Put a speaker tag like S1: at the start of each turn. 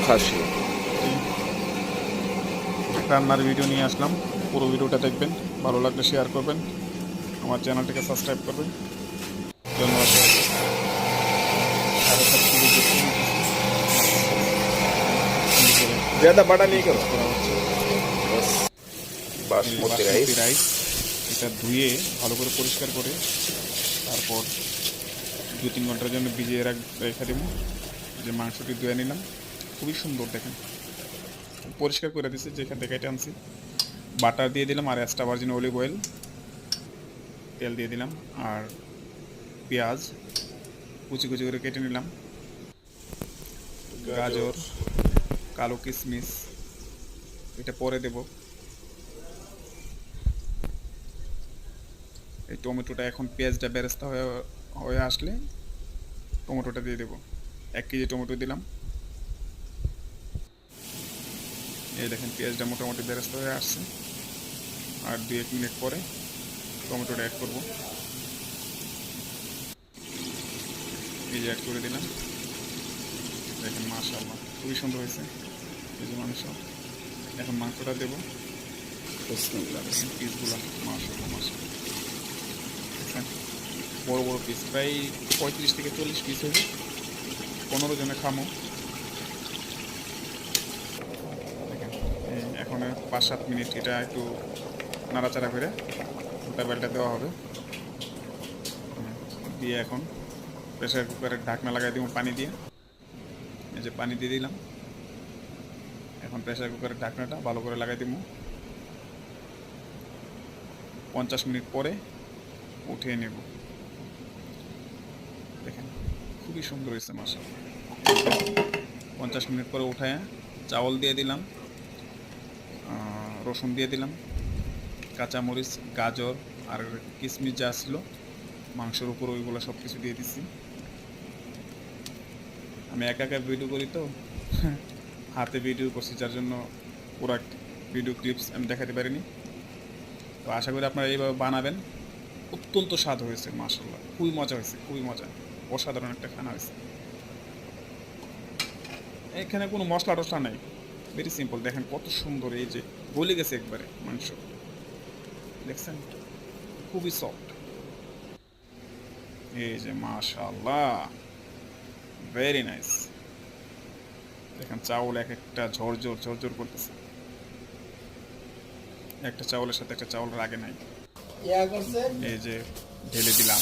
S1: খাসি
S2: রান্নার ভিডিও নিয়ে আসলাম, পুরো ভিডিওটা দেখবেন, ভালো লাগলে শেয়ার করবেন, আমার চ্যানেলটিকে সাবস্ক্রাইব করবেন। ধন্যবাদ।
S1: ज़्यादा बड़ा नहीं करो बस। बासमती
S2: রাইস এটা ধুয়ে ভালো করে পরিষ্কার করে তারপর 2-3 ঘন্টার জন্য ভিজিয়ে রেখে দেবো। যে মাংসটি ধুয়ে নিলাম, খুবই সুন্দর দেখেন, পরিষ্কার করে দিচ্ছি যেখান থেকে এটা আনছি। বাটার দিয়ে দিলাম আর এক্সট্রা ভার্জিন অলিভ অয়েল, তেল দিয়ে দিলাম আর পেঁয়াজ কুচি কুচি করে কেটে নিলাম, গাজর, কালো কিশমিশ এটা পরে দেব। এই টমেটোটা এখন পেঁয়াজটা বেরেস্তা হয়ে আসলে টমেটোটা দিয়ে দেব। 1 কেজি টমেটো দিলাম। এই দেখেন পেঁয়াজটা মোটামুটি বেরেস্তা হয়ে আসছে, আর 2-1 মিনিট পরে টমেটোটা অ্যাড করব। এই যে অ্যাড করে দিলাম, দেখেন মাশাআল্লাহ খুবই সুন্দর হয়েছে। এই যে মাংস, এখন মাংসটা দেবো। পিসগুলো মাশাআল্লাহ মাশাআল্লাহ দেখেন, বড় বড় পিস, প্রায় 35 থেকে 40 পিস হয়েছে। 15 জনে খামো। দেখেন এখন 5-7 মিনিট এটা একটু নাড়াচাড়া করে ওটা বেলটা দেওয়া হবে। দিয়ে এখন প্রেসার কুকারের ঢাকনা লাগাই দিব পানি দিয়ে। এই যে পানি দিয়ে দিলাম, এখন প্রেসার কুকারের ঢাকনাটা ভালো করে লাগাই দিব। 50 মিনিট পরে উঠিয়ে নেব। দেখেন খুবই সুন্দর হয়েছে মাশাআল্লাহ। 50 মিনিট পরে উঠায় চাউল দিয়ে দিলাম, রসুন দিয়ে দিলাম, কাঁচামরিচ, গাজর আর কিশমিশ যা ছিল মাংসের উপর ওইগুলো সব কিছু দিয়ে দিচ্ছি। আমি একা একা ভিডিও করি তো হাতে ভিডিও করছি, যার জন্য পুরো ভিডিও ক্লিপস আমি দেখাতে পারিনি। তো আশা করি আপনারা এইভাবে বানাবেন, অত্যন্ত স্বাদ হয়েছে মাশাআল্লাহ, খুবই মজা হয়েছে, খুবই মজা, অসাধারণ একটা খানা হয়েছে। এখানে কোনো মশলা টশলা নাই, ভেরি সিম্পল। দেখেন কত সুন্দর, এই যে গলে গেছে একবারে মাংস, দেখছেন খুবই সফট। এই যে মাশাআল্লাহ ভেরি নাইস। দেখেন চাউল এক একটা ঝরঝর ঝরঝর করতেছে, একটা চাউলের সাথে একটা চাউলের আগে নাই। এই যে ঢেলে দিলাম।